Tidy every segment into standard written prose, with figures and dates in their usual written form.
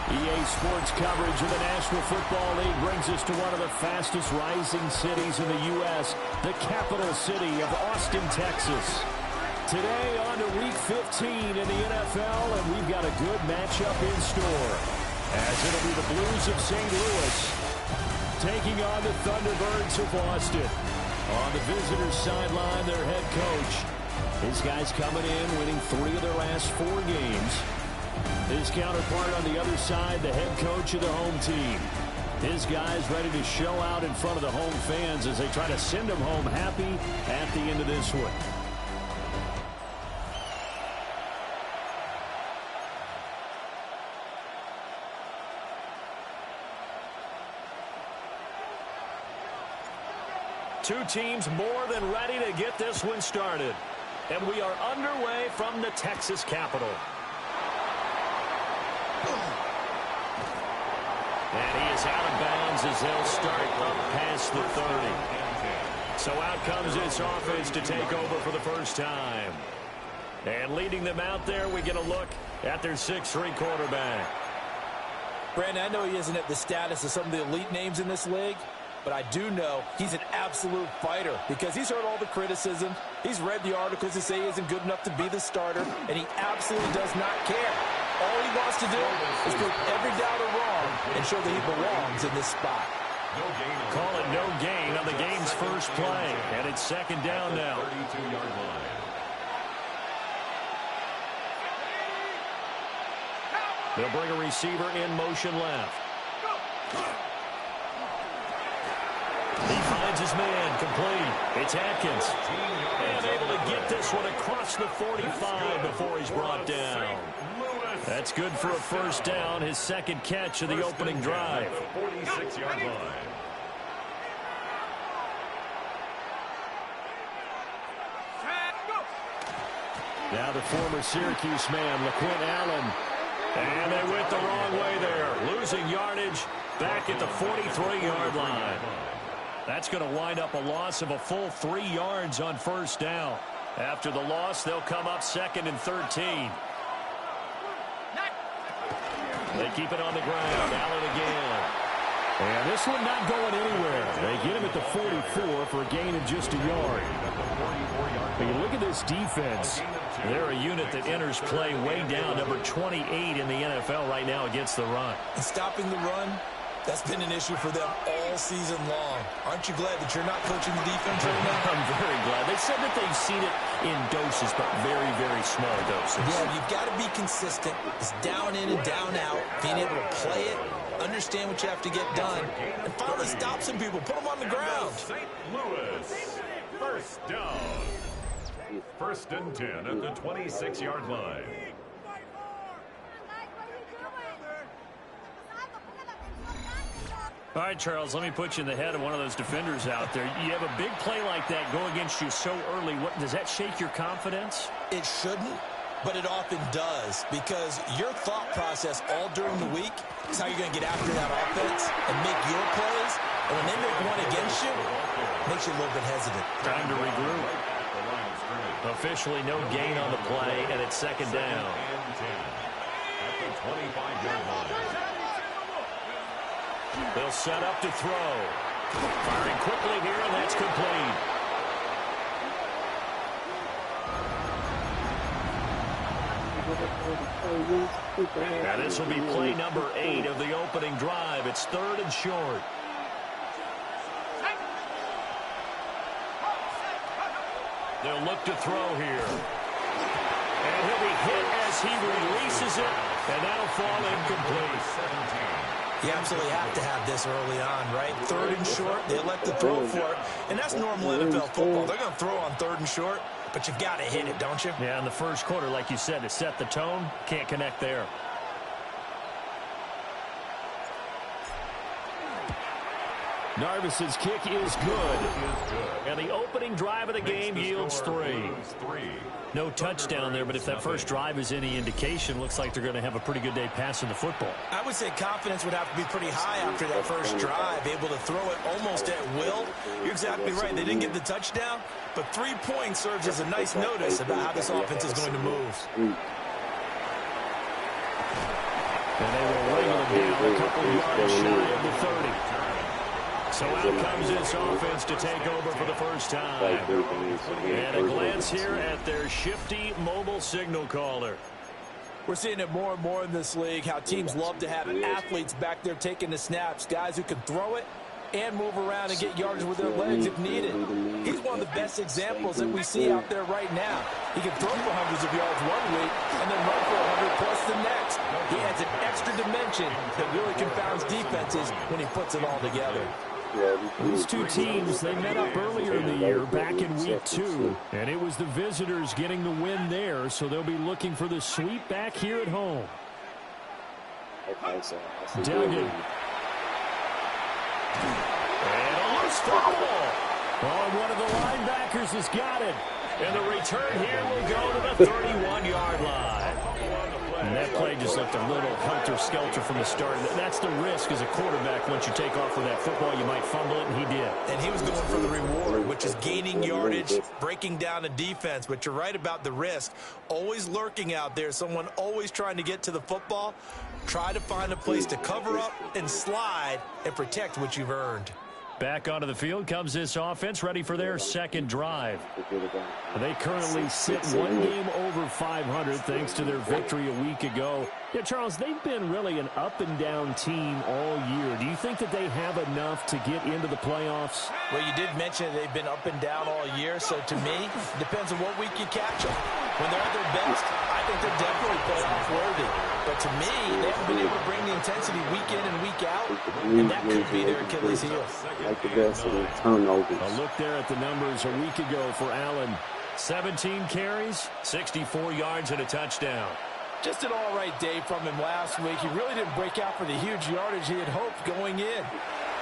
EA Sports coverage of the National Football League brings us to one of the fastest rising cities in the U.S., the capital city of Austin, Texas. Today on to Week 15 in the NFL, and we've got a good matchup in store, as it'll be the Blues of St. Louis taking on the Thunderbirds of Austin. On the visitors' sideline, their head coach. His guys coming in, winning 3 of their last 4 games. His counterpart on the other side, the head coach of the home team. His guys ready to show out in front of the home fans as they try to send them home happy at the end of this one. Two teams more than ready to get this one started. And we are underway from the Texas Capitol. And he is out of bounds as they'll start up past the 30. So out comes this offense to take over for the first time. And leading them out there, we get a look at their 6'3" quarterback. Brandon, I know he isn't at the status of some of the elite names in this league, but I do know he's an absolute fighter because he's heard all the criticism. He's read the articles that say he isn't good enough to be the starter, and he absolutely does not care. All he wants to do is prove every doubter wrong and show that he belongs in this spot. Call it no gain on the game's first play, and it's second down now. They'll bring a receiver in motion left. He finds his man, complete. It's Atkins. And able to get this one across the 45 before he's brought down. That's good for a first down, his second catch of the opening drive. 46-yard line. Now the former Syracuse man, LaQuint Allen. And they went the wrong way there. Losing yardage back at the 43-yard line. That's going to wind up a loss of a full 3 yards on first down. After the loss, they'll come up 2nd and 13. They keep it on the ground. Allen again. And this one not going anywhere. They get him at the 44 for a gain of just a yard. But you look at this defense. They're a unit that enters play way down, number 28 in the NFL right now against the run. And stopping the run, that's been an issue for them all season long. Aren't you glad that you're not coaching the defense right now? I'm very glad. They said that they've seen it in doses, but very, very small doses. Yeah, you've got to be consistent. It's down in and down out. Being able to play it, understand what you have to get done, and finally stop some people. Put them on the ground. St. Louis, first down. 1st and 10 at the 26-yard line. All right, Charles, let me put you in the head of one of those defenders out there. You have a big play like that go against you so early. Does that shake your confidence? It shouldn't, but it often does, because your thought process all during the week is how you're going to get after that offense and make your plays. And when they make one against you, it makes you a little bit hesitant. Time to regroup. Officially no gain on the play, and it's 2nd down. At the 25-yard line. They'll set up to throw. Firing quickly here, and that's complete. Now this will be play number 8 of the opening drive. It's 3rd and short. They'll look to throw here. And he'll be hit as he releases it, and that'll fall incomplete. You absolutely have to have this early on, right? 3rd and short, they elect to throw for it. And that's normal NFL football. They're going to throw on 3rd and short, but you've got to hit it, don't you? Yeah, in the first quarter, like you said, to set the tone, can't connect there. Narvis's kick is good. And the opening drive of the game yields 3. No touchdown there, but if that first drive is any indication, looks like they're going to have a pretty good day passing the football. I would say confidence would have to be pretty high after that first drive, able to throw it almost at will. You're exactly right. They didn't get the touchdown, but 3 points serves as a nice notice about how this offense is going to move. And they will wrangle it down a couple yards shy of the 30. So out comes this offense to take over for the first time. And a glance here at their shifty mobile signal caller. We're seeing it more and more in this league, how teams love to have athletes back there taking the snaps, guys who can throw it and move around and get yards with their legs if needed. He's one of the best examples that we see out there right now. He can throw for hundreds of yards one week and then run for 100 plus the next. He adds an extra dimension that really confounds defenses when he puts it all together. These two teams, they met up earlier in the year, back in week 2, and it was the visitors getting the win there, so they'll be looking for the sweep back here at home. Duggan. And a loose football. Oh, one of the linebackers has got it. And the return here will go to the 31-yard line. And that play just looked a little helter-skelter from the start. That's the risk as a quarterback. Once you take off with that football, you might fumble it, and he did. And he was going for the reward, which is gaining yardage, breaking down a defense. But you're right about the risk. Always lurking out there, someone always trying to get to the football. Try to find a place to cover up and slide and protect what you've earned. Back onto the field comes this offense, ready for their second drive. They currently sit one game over 500 thanks to their victory a week ago. Yeah, Charles, they've been really an up-and-down team all year. Do you think that they have enough to get into the playoffs? Well, you did mention they've been up and down all year, so to me, it depends on what week you catch them. When they're at their best, I think they're definitely playoff worthy. But to me, they haven't been able to bring the intensity week in and week out, and that could be their Achilles heel. Like the best of the turnovers. A look there at the numbers a week ago for Allen. 17 carries, 64 yards, and a touchdown. Just an all-right day from him last week. He really didn't break out for the huge yardage he had hoped going in.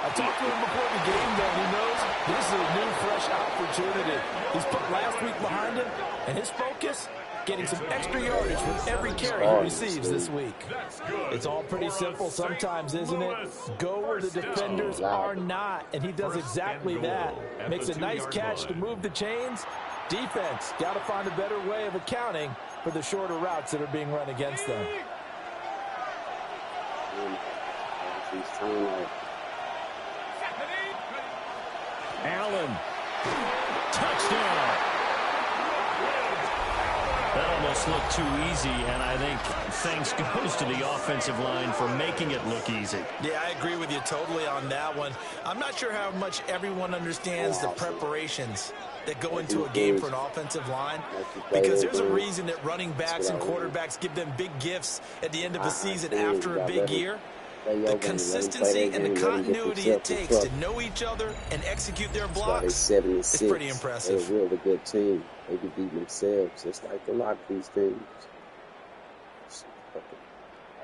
I talked to him before the game, though. He knows this is a new, fresh opportunity. He's put last week behind him, and his focus, getting some extra yardage with every carry he receives this week. It's all pretty simple sometimes, isn't it? Go where the defenders are not, and he does exactly that. Makes a nice catch to move the chains. Defense, got to find a better way of accounting for the shorter routes that are being run against them. Allen. Touchdown. That almost looked too easy, and I think thanks goes to the offensive line for making it look easy. Yeah, I agree with you totally on that one. I'm not sure how much everyone understands the preparations that go into a game for an offensive line, because there's a reason that running backs and quarterbacks give them big gifts at the end of the season after a big year. The consistency and the continuity it takes to know each other and execute their blocks is pretty impressive. They're a really good team. They can beat themselves. It's like a lot of these teams.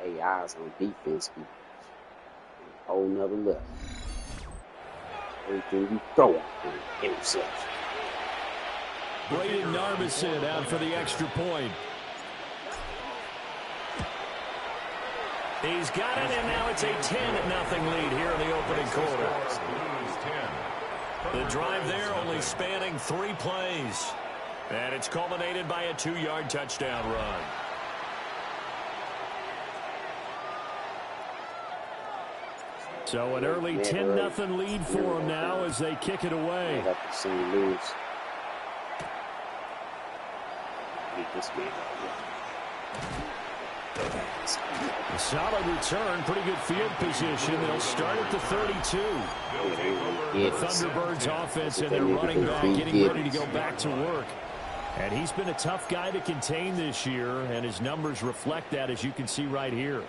AIs on defense be a whole nother level. Everything you throw interception. Braden Narbison out for the extra point. He's got it, and now it's a 10-0 lead here in the opening quarter. The drive there only spanning 3 plays. And it's culminated by a 2-yard touchdown run. So an early 10-0 lead for them now as they kick it away. A solid return, pretty good field position. They'll start at the 32. The Thunderbirds offense and their running back getting ready to go back to work. And he's been a tough guy to contain this year, and his numbers reflect that, as you can see right here.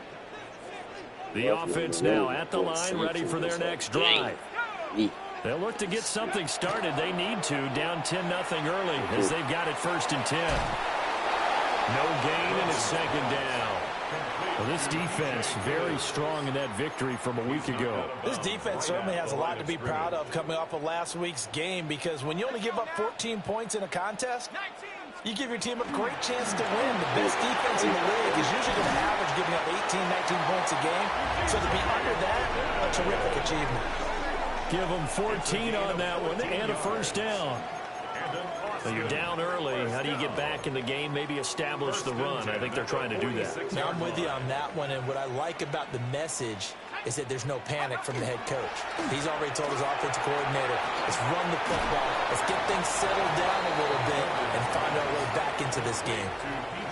The offense now at the line, ready for their next drive. They'll look to get something started. They need to, down 10-0 early, as they've got it 1st and 10. No gain, and it's 2nd down. Well, this defense very strong in that victory from a week ago. This defense certainly has a lot to be proud of coming off of last week's game, because when you only give up 14 points in a contest, you give your team a great chance to win. The best defense in the league is usually going to average giving up 18, 19 points a game. So to be under that, a terrific achievement. Give them 14 on that one and a 1st down. So you're down early. How do you get back in the game, maybe establish the run? I think they're trying to do that. Now, I'm with you on that one, and what I like about the message is that there's no panic from the head coach. He's already told his offensive coordinator, let's run the football, let's get things settled down a little bit and find our way back into this game.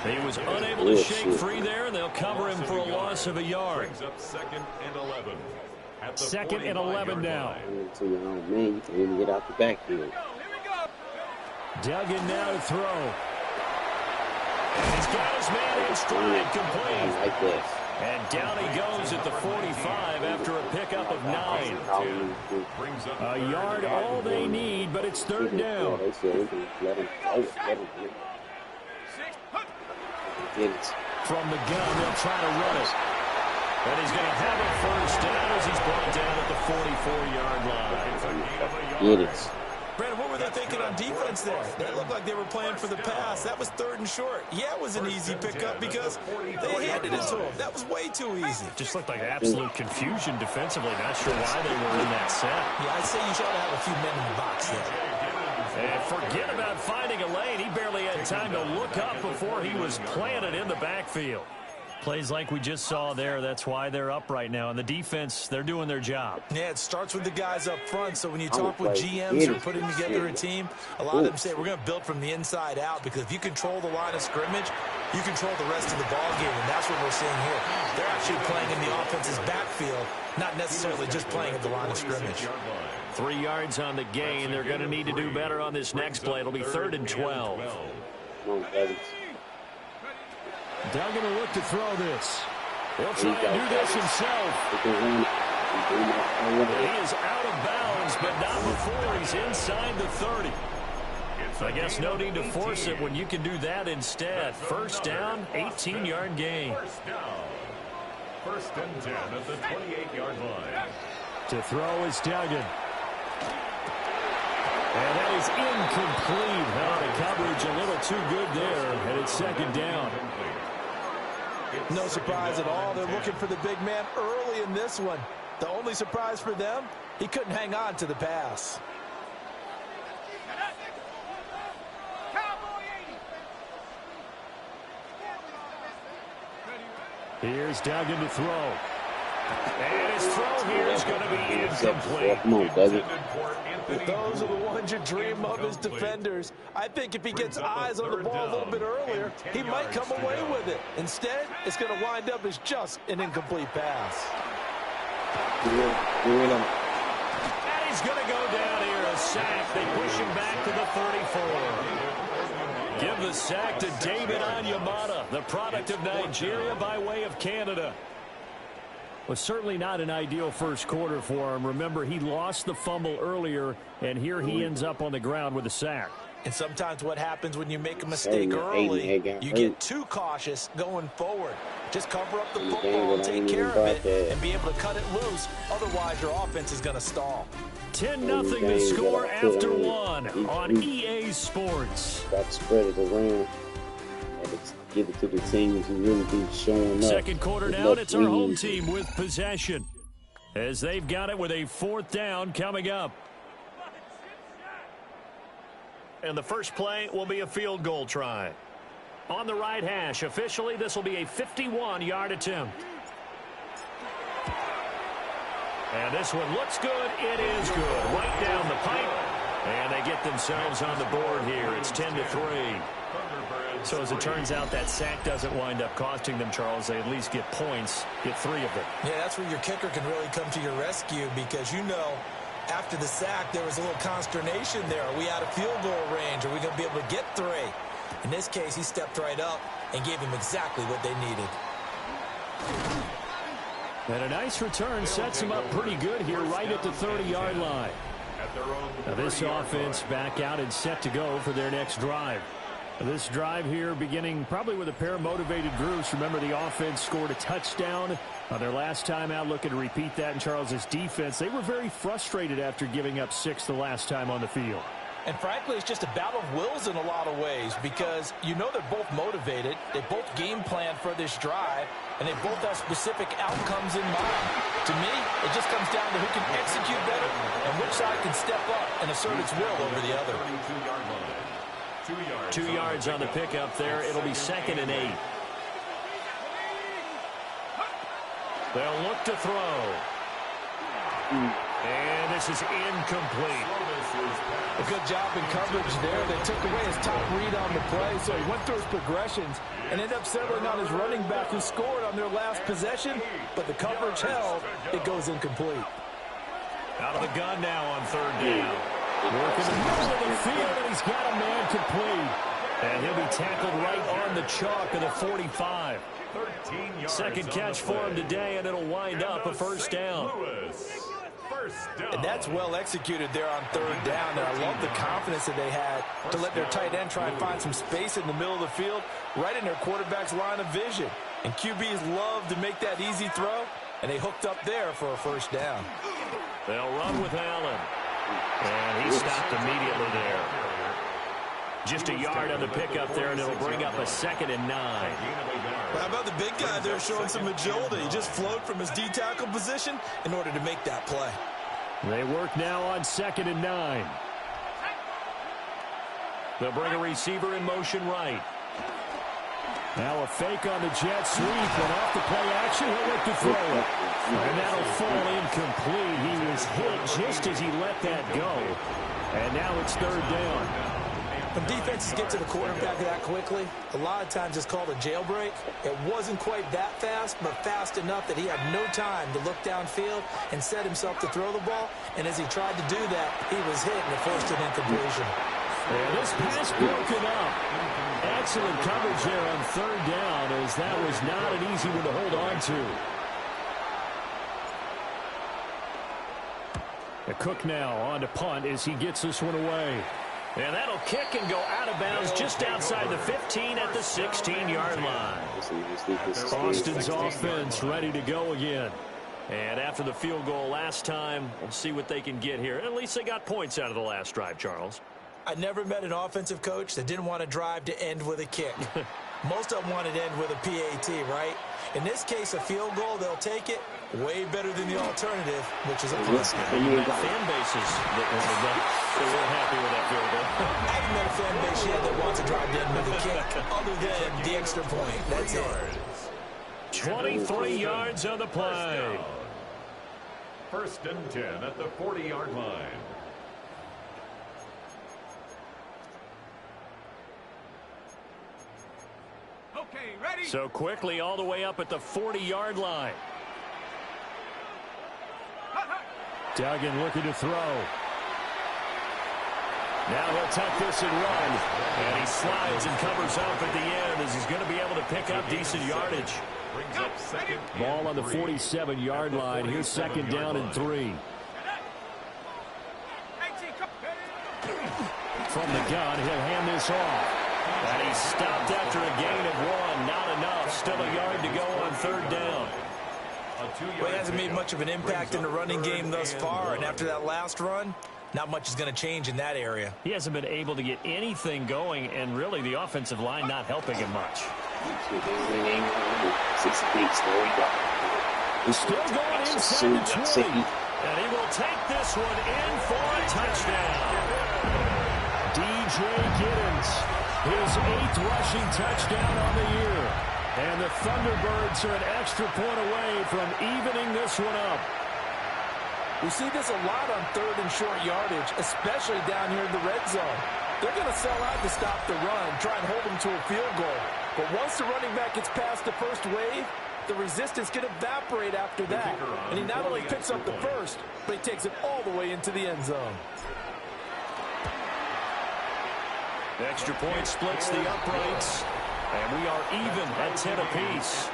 He was unable to shake free there, and they'll cover him for a loss of a yard. Second and 11. Second and 11 now. To your own man, you can't even get out the backfield. Duggan now to throw. And he's got his man in stride, complete. I like this. And down he goes at the 45 after a pickup of 9. A yard all they need, but it's third down. They said we can let him go. From the gun, they'll try to run it. And he's going to have a first down as he's brought down at the 44-yard line. Get it. Brandon, what were they thinking on defense there? That looked like they were playing for the pass. That was third and short. Yeah, it was an easy pickup because they handed it to him. That was way too easy. Just looked like absolute confusion defensively. Not sure why they were in that set. Yeah, I'd say you should have a few men in the box there. And forget about finding a lane. He barely had time to look up before he was planted in the backfield. Plays like we just saw there, that's why they're up right now. And the defense, they're doing their job. Yeah, it starts with the guys up front. So when you talk with GMs who are putting together a team, a lot of them say we're going to build from the inside out, because if you control the line of scrimmage, you control the rest of the ball game, and that's what we're seeing here. They're actually playing in the offense's backfield, not necessarily just playing at the line of scrimmage. 3 yards on the gain. They're going to need to do better on this next play. It'll be 3rd and 12. Duggan will look to throw this. He'll try and do this himself. He is out of bounds, but not before he's inside the 30. I guess no need to force it when you can do that instead. First down, 18-yard gain. First and 10 at the 28-yard line. To throw is Duggan. And that is incomplete. Out of coverage a little too good there. And it's second down. No surprise at all. They're looking for the big man early in this one. The only surprise for them, he couldn't hang on to the pass. Here's Duggan to throw. And his throw here is going to be incomplete. Those are the ones you dream of as defenders. I think if he gets eyes on the ball a little bit earlier, he might come away with it. Instead, it's going to wind up as just an incomplete pass. And he's going to go down here, a sack. They push him back to the 34. Give the sack to David Onyemata, the product of Nigeria by way of Canada. Was certainly not an ideal first quarter for him. Remember, he lost the fumble earlier, and here he ends up on the ground with a sack. And sometimes what happens when you make a mistake early, you get too cautious going forward. Just cover up the football and take care of it and be able to cut it loose. Otherwise, your offense is going to stall. 10-0 to score after one on EA Sports. Got spread it around. Give it to the teams who really be showing up. Second quarter down, it's our home team with possession, as they've got it with a 4th down coming up. And the first play will be a field goal try. On the right hash, officially, this will be a 51-yard attempt. And this one looks good. It is good. Right down the pipe. And they get themselves on the board here. It's 10-3. So as it turns out, that sack doesn't wind up costing them, Charles. They at least get points, get 3 of them. Yeah, that's where your kicker can really come to your rescue, because you know after the sack there was a little consternation there. Are we out of field goal range? Are we going to be able to get 3? In this case, he stepped right up and gave them exactly what they needed. And a nice return sets him up pretty good here right at the 30-yard line. Now this offense back out and set to go for their next drive. This drive here beginning probably with a pair of motivated groups. Remember, the offense scored a touchdown on their last time out, looking to repeat that in Charles's defense. They were very frustrated after giving up 6 the last time on the field. And frankly, it's just a battle of wills in a lot of ways because you know they're both motivated. They both game plan for this drive, and they both have specific outcomes in mind. To me, it just comes down to who can execute better and which side can step up and assert its will over the other. 2 yards on the pickup there. It'll be 2nd and 8. They'll look to throw. And this is incomplete. A good job in coverage there. They took away his top read on the play, so he went through his progressions and ended up settling on his running back who scored on their last possession, but the coverage held. It goes incomplete. Out of the gun now on 3rd down. Working the middle of the field, and he's got a man complete. And he'll be tackled right on the chalk of the 45. Second catch for him today, and it'll wind up a 1st down. And that's well executed there on 3rd down. And I love the confidence that they had to let their tight end try and find some space in the middle of the field, right in their quarterback's line of vision. And QBs love to make that easy throw, and they hooked up there for a 1st down. They'll run with Allen. And he stopped immediately there. Just a yard on the pickup there, and it'll bring up a 2nd and 9. Well, how about the big guy there showing some agility? He just flowed from his D-tackle position in order to make that play. They work now on 2nd and 9. They'll bring a receiver in motion right. Now a fake on the jet sweep, and off the play action, he'll look to throw it. And that'll fall incomplete. He was hit just as he let that go. And now it's 3rd down. When defenses get to the quarterback that quickly, a lot of times it's called a jailbreak. It wasn't quite that fast, but fast enough that he had no time to look downfield and set himself to throw the ball. And as he tried to do that, he was hit and it forced an incompletion. And this pass broken up. Excellent coverage there on 3rd down, as that was not an easy one to hold on to. A Cook now on to punt as he gets this one away. And that'll kick and go out of bounds just outside the 15 at the 16-yard line. Austin's offense ready to go again. And after the field goal last time, we'll see what they can get here. At least they got points out of the last drive, Charles. I never met an offensive coach that didn't want to drive to end with a kick. Most of them wanted to end with a PAT, right? In this case, a field goal, they'll take it. Way better than the alternative, which is a punt. You met fan bases that weren't happy with that field goal. I haven't met a fan base yet that wants to drive to end with a kick, other than the extra point. That's it. 23 yards on the play. 1st and 10 at the 40-yard line. Okay, ready? So quickly all the way up at the 40-yard line. Duggan looking to throw. Now he'll tuck this and run. And he slides and covers up at the end as he's going to be able to pick up decent yardage. Ball on the 47-yard line. Here's 2nd down and 3. From the gun, he'll hand this off. And he's stopped after a gain of 1. Not enough. Still a yard to go on 3rd down. Well, he hasn't made much of an impact in the running game thus far, and after that last run, not much is going to change in that area. He hasn't been able to get anything going, and really the offensive line not helping him much. Still going inside the 20, and he will take this one in for a touchdown. DJ Giddens, his 8th rushing touchdown on the year. And the Thunderbirds are an extra point away from evening this one up. We see this a lot on 3rd and short yardage, especially down here in the red zone. They're going to sell out to stop the run, try and hold them to a field goal. But once the running back gets past the first wave, the resistance can evaporate after that. And he not only picks up the first, but he takes it all the way into the end zone. The extra point splits the uprights. And we are even at 10 apiece.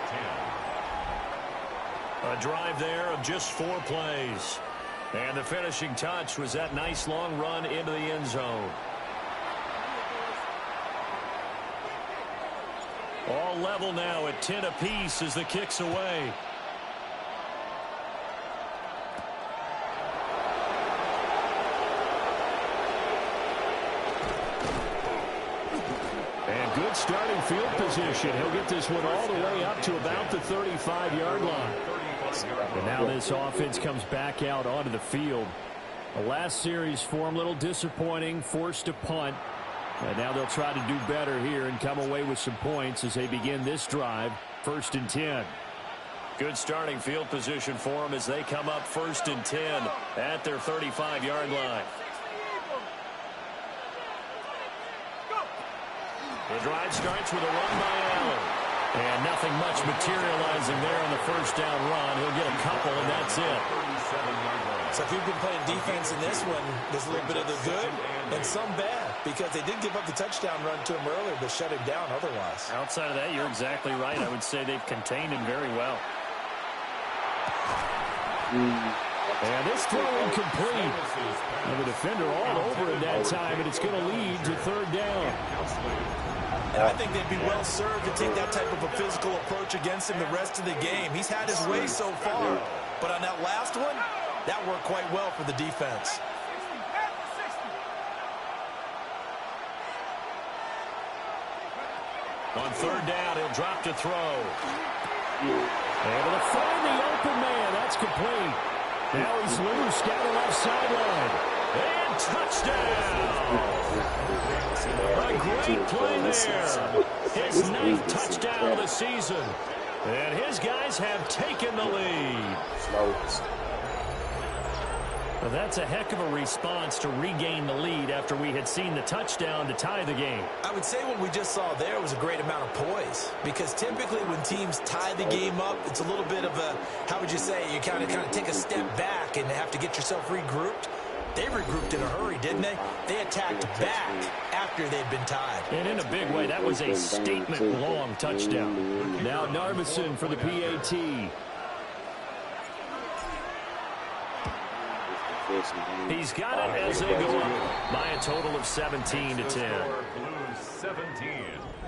A drive there of just 4 plays. And the finishing touch was that nice long run into the end zone. All level now at 10 apiece as the kick's away. good starting field position. He'll get this one all the way up to about the 35-yard line. And now this offense comes back out onto the field. The last series for him, a little disappointing, forced a punt. And now they'll try to do better here and come away with some points as they begin this drive, 1st and 10. Good starting field position for them as they come up 1st and 10 at their 35-yard line. The drive starts with a run by Allen. And nothing much materializing there on the first down run. He'll get a couple, and that's it. So if you've been playing defense in this one, there's a little bit of the good and some bad, because they did give up the touchdown run to him earlier, but shut him down otherwise. Outside of that, you're exactly right. I would say they've contained him very well. And this throw incomplete. And the defender all over it that time, and it's going to lead to 3rd down. And I think they'd be well served to take that type of a physical approach against him the rest of the game. He's had his way so far, but on that last one, that worked quite well for the defense. On 3rd down, he'll drop to throw. Able to find the open man. That's complete. Now he's loose down the left sideline. And touchdown! A great play there. His 9th touchdown of the season. And his guys have taken the lead. Well, that's a heck of a response to regain the lead after we had seen the touchdown to tie the game. I would say what we just saw there was a great amount of poise, because typically when teams tie the game up, it's a little bit of a, how would you say, you kind of take a step back and have to get yourself regrouped. They regrouped in a hurry, didn't they? They attacked back after they'd been tied. And in a big way, that was a statement-long touchdown. Now Narveson for the PAT. He's got it as they go up by a total of 17 to 10.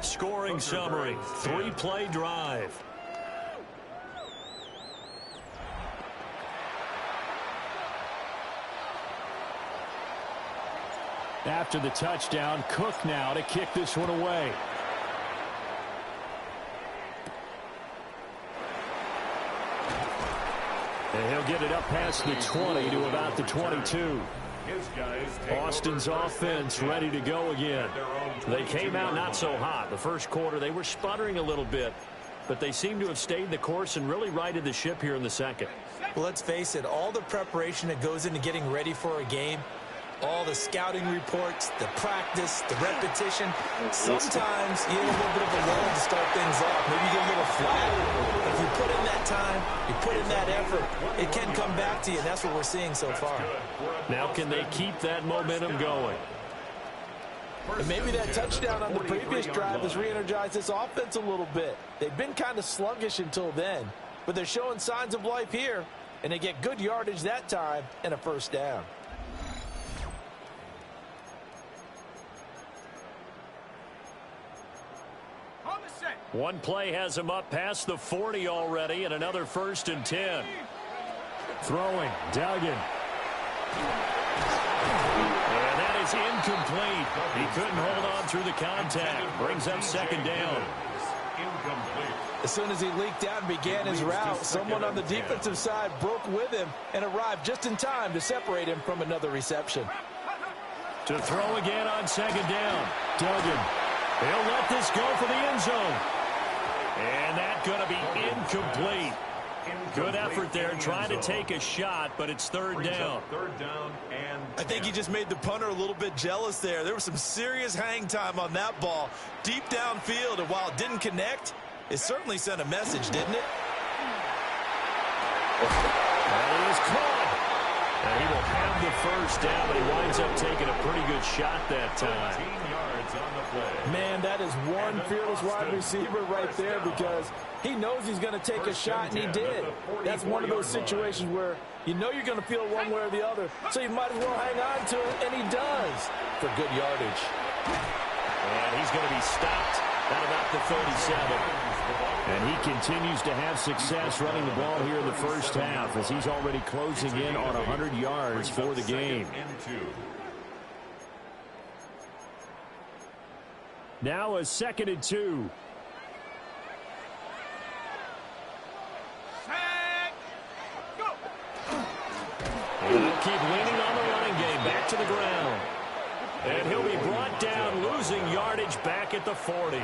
Scoring summary, 3-play drive. After the touchdown, Cook now to kick this one away. And he'll get it up past the 20 to about the 22. Austin's offense ready to go again. They came out not so hot. The first quarter, they were sputtering a little bit, but they seem to have stayed the course and really righted the ship here in the second. Well, let's face it, all the preparation that goes into getting ready for a game, all the scouting reports, the practice, the repetition, sometimes you need a little bit of a lull to start things off. Maybe you get a little flat. But if you put in that time, you put in that effort, it can come back to you, and that's what we're seeing so far. Now can they keep that momentum going? And maybe that touchdown on the previous drive has re-energized this offense a little bit. They've been kind of sluggish until then, but they're showing signs of life here, and they get good yardage that time and a first down. One play has him up past the 40 already, and another 1st and 10. Throwing, Duggan. And that is incomplete. He couldn't hold on through the contact. Brings up 2nd down. As soon as he leaked out and began his route, someone on the defensive side broke with him and arrived just in time to separate him from another reception. To throw again on 2nd down. Duggan. He'll let this go for the end zone. And that's going to be incomplete. Good effort there trying to take a shot, but it's 3rd down. I think he just made the punter a little bit jealous there. There was some serious hang time on that ball deep downfield, and while it didn't connect, it certainly sent a message, didn't it? And he is caught. And he will have the first down, but he winds up taking a pretty good shot that time. Man, that is one fearless wide receiver right there, because he knows he's going to take a shot, and he did. That's one of those situations where you know you're going to feel one way or the other, so you might as well hang on to it, and he does for good yardage. And he's going to be stopped at about the 37. And he continues to have success running the ball here in the first half, as he's already closing in on 100 yards for the game. Now a 2nd and 2. And they'll keep leaning on the running game. Back to the ground. And he'll be brought down, losing yardage back at the 40.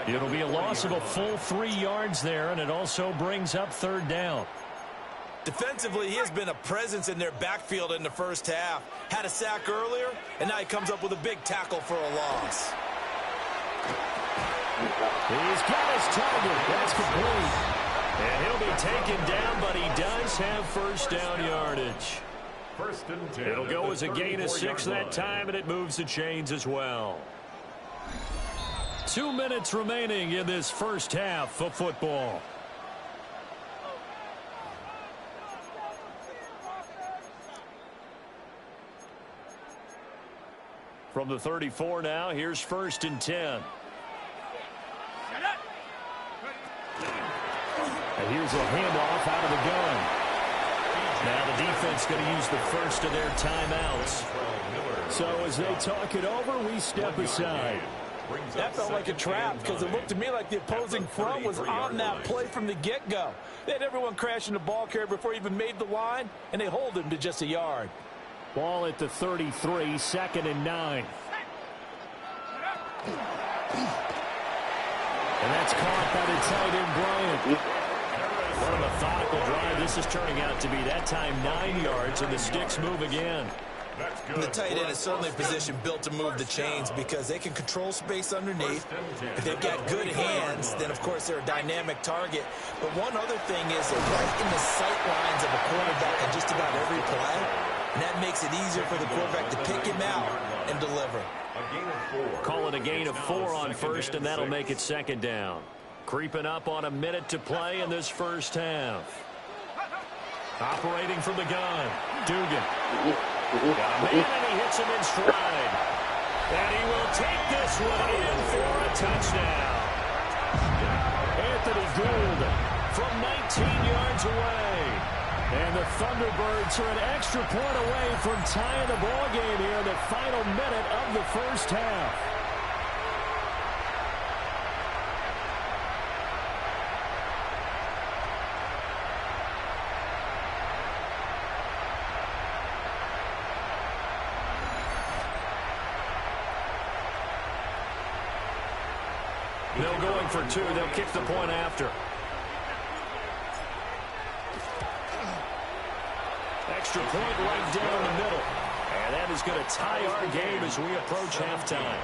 It'll be a loss of a full 3 yards there, and it also brings up 3rd down. Defensively, he has been a presence in their backfield in the first half. Had a sack earlier, and now he comes up with a big tackle for a loss. He's got his target. That's complete. And he'll be taken down, but he does have 1st down yardage. 1st and 10. It'll go as a gain of 6 that time, and it moves the chains as well. 2 minutes remaining in this first half of football. From the 34 now, here's 1st and 10. And here's a handoff out of the gun. Now the defense going to use the first of their timeouts. So as they talk it over, we step aside. That felt like a trap because it looked to me like the opposing front was on that play from the get-go. They had everyone crashing the ball carrier before he even made the line, and they hold him to just a yard. Ball at the 33, 2nd and 9. And that's caught by the tight end, Bryant. What a methodical drive this is turning out to be. That time 9 yards, and the sticks move again. The tight end is certainly a position built to move the chains because they can control space underneath. If they've got good hands, then, of course, they're a dynamic target. But one other thing is they're right in the sight lines of a quarterback on just about every play. And that makes it easier for the quarterback to pick him out and deliver. Call it a gain of 4 on 1st, and that'll make it 2nd down. Creeping up on a minute to play in this first half. Operating from the gun, Dugan. Got a man, and he hits him in stride. And he will take this one in for a touchdown. Anthony Gould from 19 yards away. And the Thunderbirds are an extra point away from tying the ball game here in the final minute of the first half. No going for 2. They'll kick the point after. Extra point right down the middle. And that is going to tie our game as we approach halftime.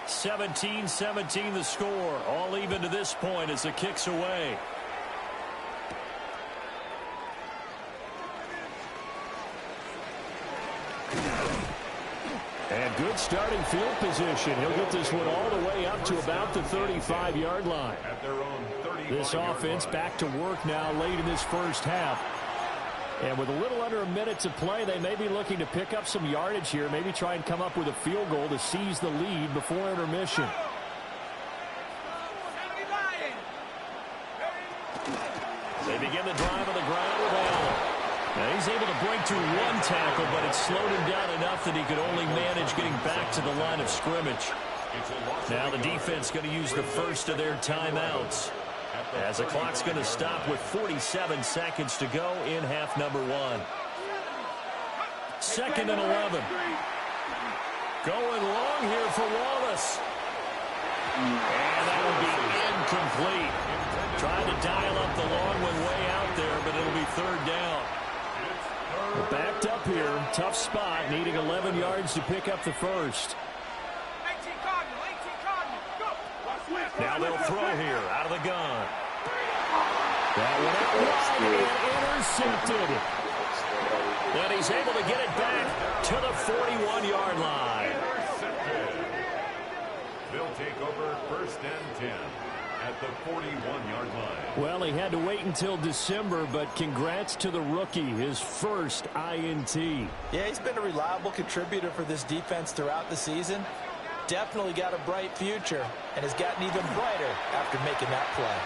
(17-17) the score. All even to this point as the kick's away. And good starting field position. He'll get this one all the way up to about the 35-yard line. This offense back to work now late in this first half. And with a little under a minute to play, they may be looking to pick up some yardage here, maybe try and come up with a field goal to seize the lead before intermission. They begin the drive on the ground with Allen. Now he's able to break through 1 tackle, but it slowed him down enough that he could only manage getting back to the line of scrimmage. Now the defense going to use the first of their timeouts, as the clock's going to stop with 47 seconds to go in half number 1. 2nd and 11. Going long here for Wallace. And that will be incomplete. Trying to dial up the long one way out there, but it'll be 3rd down. We're backed up here. Tough spot, needing 11 yards to pick up the first. Now they'll throw here out of the gun. That went out wide and intercepted. And he's able to get it back to the 41-yard line. They'll take over 1st and 10 at the 41-yard line. Well, he had to wait until December, but congrats to the rookie, his first INT. Yeah, he's been a reliable contributor for this defense throughout the season. Definitely got a bright future and has gotten even brighter after making that play.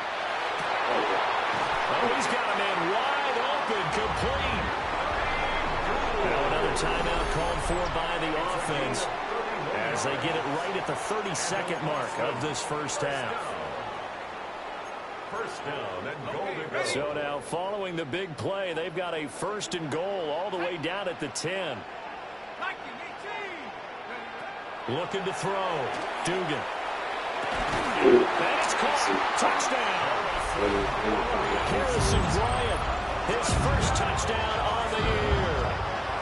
Oh, he's got a man wide open, complete. Now another timeout called for by the offense as they get it right at the 32nd mark of this first half. First down and goal to go. So now following the big play, they've got a 1st and goal all the way down at the 10. Looking to throw. Dugan. And it's caught. Touchdown. Harrison Bryant, his first touchdown on the year.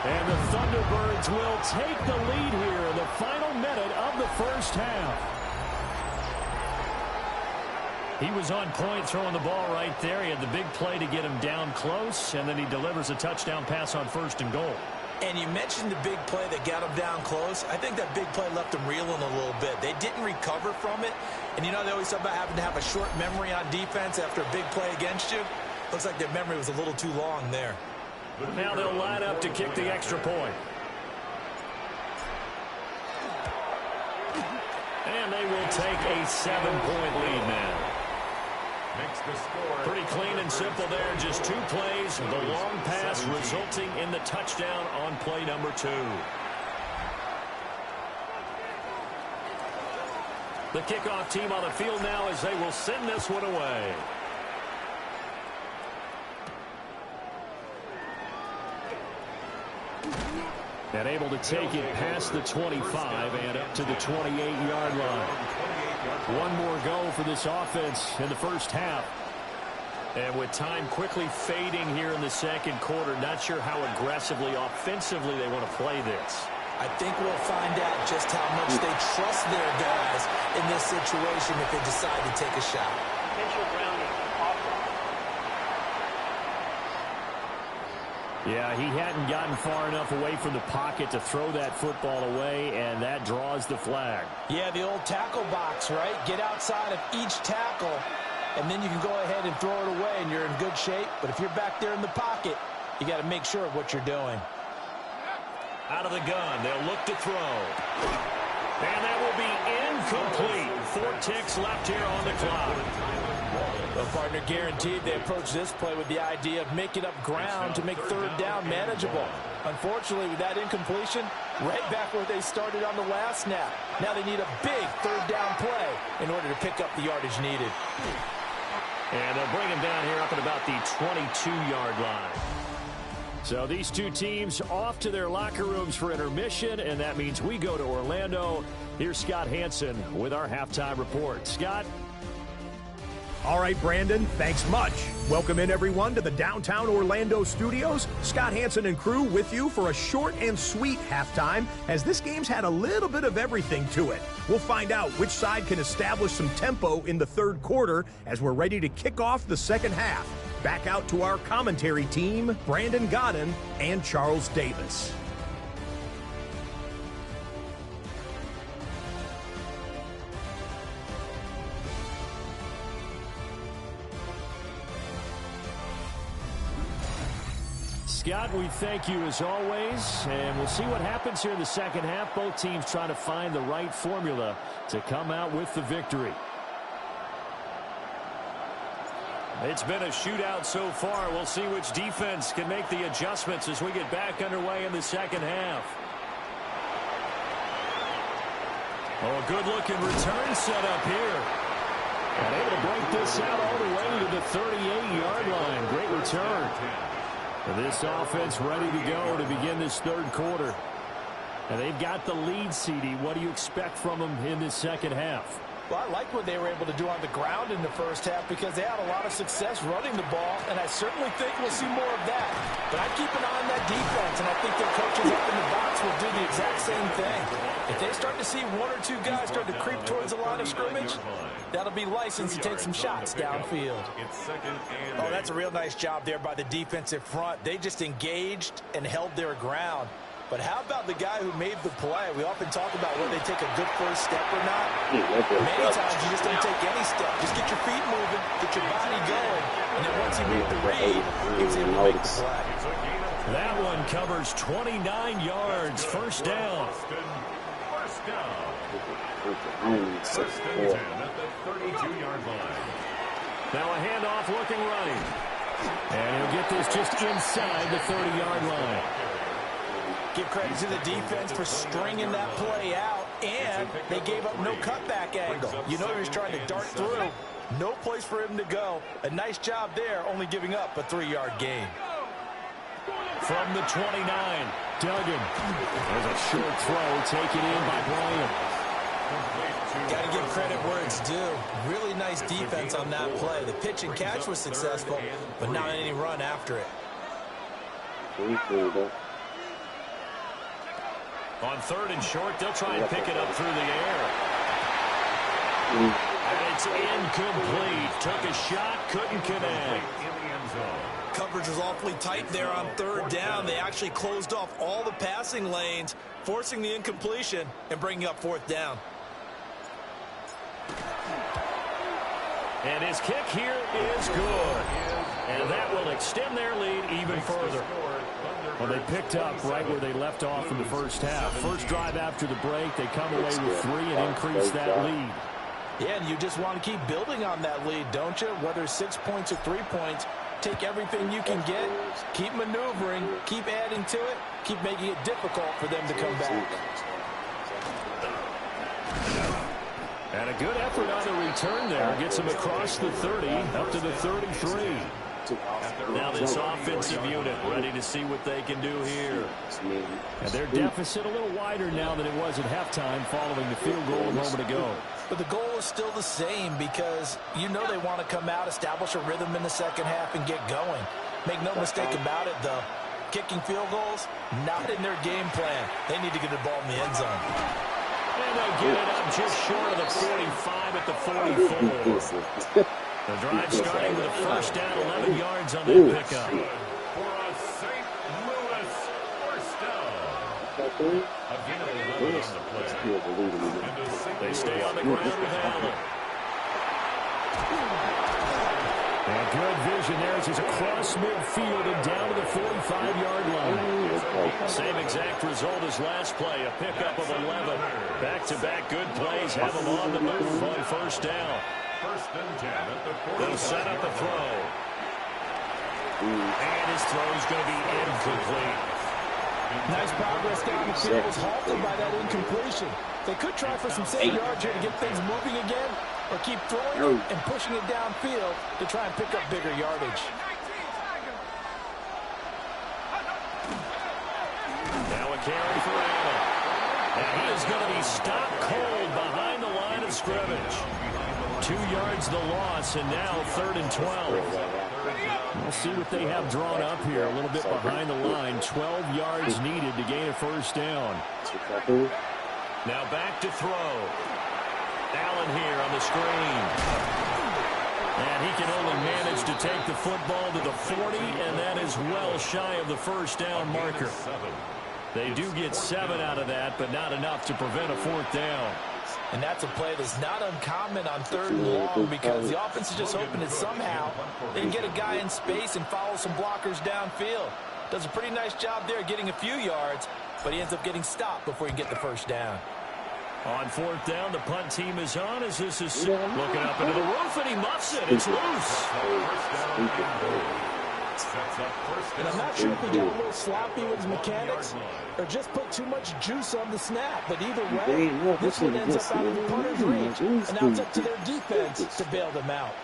And the Thunderbirds will take the lead here in the final minute of the first half. He was on point throwing the ball right there. He had the big play to get him down close, and then he delivers a touchdown pass on 1st and goal. And you mentioned the big play that got him down close. I think that big play left them reeling a little bit. They didn't recover from it. And you know they always talk about having to have a short memory on defense after a big play against you. Looks like their memory was a little too long there. Now they'll line up to kick the extra point. And they will take a 7-point lead now. Makes the score. Pretty clean and simple there. Just 2 plays. The long pass resulting in the touchdown on play number 2. The kickoff team on the field now as they will send this one away. And able to take it past the 25 and up to the 28-yard line. One more go for this offense in the first half. And with time quickly fading here in the second quarter, not sure how aggressively, offensively they want to play this. I think we'll find out just how much they trust their guys in this situation if they decide to take a shot. Yeah, he hadn't gotten far enough away from the pocket to throw that football away, and that draws the flag. Yeah, the old tackle box, right? Get outside of each tackle, and then you can go ahead and throw it away, and you're in good shape. But if you're back there in the pocket, you got to make sure of what you're doing. Out of the gun, they'll look to throw. And that will be incomplete. 4 ticks left here on the clock. Well, partner, guaranteed they approach this play with the idea of making up ground to make 3rd down manageable. Unfortunately, with that incompletion, right back where they started on the last snap. Now they need a big 3rd down play in order to pick up the yardage needed. And they'll bring him down here up at about the 22-yard line. So these two teams off to their locker rooms for intermission, and that means we go to Orlando. Here's Scott Hansen with our halftime report. Scott? All right, Brandon, thanks much. Welcome in, everyone, to the downtown Orlando studios. Scott Hansen and crew with you for a short and sweet halftime, as this game's had a little bit of everything to it. We'll find out which side can establish some tempo in the 3rd quarter as we're ready to kick off the second half. Back out to our commentary team, Brandon Godden and Charles Davis. Scott, we thank you as always, and we'll see what happens here in the second half. Both teams trying to find the right formula to come out with the victory. It's been a shootout so far. We'll see which defense can make the adjustments as we get back underway in the second half. Oh, a good-looking return set up here. And able to break this out all the way to the 38-yard line. Great return. This offense ready to go to begin this 3rd quarter. And they've got the lead, CD. What do you expect from them in this second half? Well, I like what they were able to do on the ground in the first half because they had a lot of success running the ball, and I certainly think we'll see more of that. But I keep an eye on that defense, and I think their coaches up in the box will do the exact same thing. If they start to see 1 or 2 guys start to creep towards the line of scrimmage, that'll be license to take some shots downfield. Oh, that's a real nice job there by the defensive front. They just engaged and held their ground. But how about the guy who made the play? We often talk about whether they take a good first step or not. Many times you just don't take any step. Just get your feet moving, get your body going, and then once he made the read, he was able to make the play. That one covers 29 yards. First down. First down. First and 10 at the 32-yard line. Now a handoff looking right. And he'll get this just inside the 30-yard line. Give credit to the defense for stringing that play out, and they gave up no cutback angle. You know he was trying to dart through. No place for him to go. A nice job there, only giving up a 3-yard gain. From the 29, Duggan. There's a short throw taken in by Bryant. Got to give credit where it's due. Really nice defense on that play. The pitch and catch was successful, but not any run after it. On 3rd and short, they'll try and pick it up through the air. And it's incomplete. Took a shot, couldn't connect. Coverage was awfully tight there on 3rd down. They actually closed off all the passing lanes, forcing the incompletion and bringing up 4th down. And his kick here is good. And that will extend their lead even further. Well, they picked up right where they left off in the first half. First drive after the break, they come away with 3 and increase that lead. Yeah, and you just want to keep building on that lead, don't you? Whether 6 points or 3 points, take everything you can get, keep maneuvering, keep adding to it, keep making it difficult for them to come back. And a good effort on the return there. Gets him across the 30, up to the 33. Now this offensive unit ready to see what they can do here. And their deficit a little wider now than it was at halftime following the field goal a moment ago. But the goal is still the same because you know they want to come out, establish a rhythm in the second half, and get going. Make no mistake about it, though. Kicking field goals, not in their game plan. They need to get the ball in the end zone. And they get it up just short of the 45 at the 44. The drive starting with a first down, 11 yards on that pickup. For a St. Louis first down. Again, 11 on the play. They stay on the ground with Allen. And good vision there as he's across midfield and down to the 45-yard line. Same exact result as last play, a pickup of 11. Back-to-back good plays have them on the move on first down. First and 10 at the 40. They'll set up a throw. And his throw is going to be incomplete. Nice progress down the field was halted by that incompletion. They could try for some safe yards here to get things moving again, or keep throwing it and pushing it downfield to try and pick up bigger yardage. Now a carry for Allen. And he is going to be stopped cold behind the line of scrimmage. 2 yards the loss, and now 3rd and 12. We'll see what they have drawn up here. A little bit behind the line. 12 yards needed to gain a first down. Now back to throw. Allen here on the screen. And he can only manage to take the football to the 40, and that is well shy of the first down marker. They do get 7 out of that, but not enough to prevent a 4th down. And that's a play that's not uncommon on 3rd and long because the offense is just hoping that somehow they can get a guy in space and follow some blockers downfield. Does a pretty nice job there getting a few yards, but he ends up getting stopped before he can get the first down. On 4th down, the punt team is on as this is looking up into the roof, and he muffs it. It's loose. And I'm not sure if he got a little sloppy with his mechanics or just put too much juice on the snap. But either way, this one ends up out of the punter's reach. And now it's up to their defense to bail them out.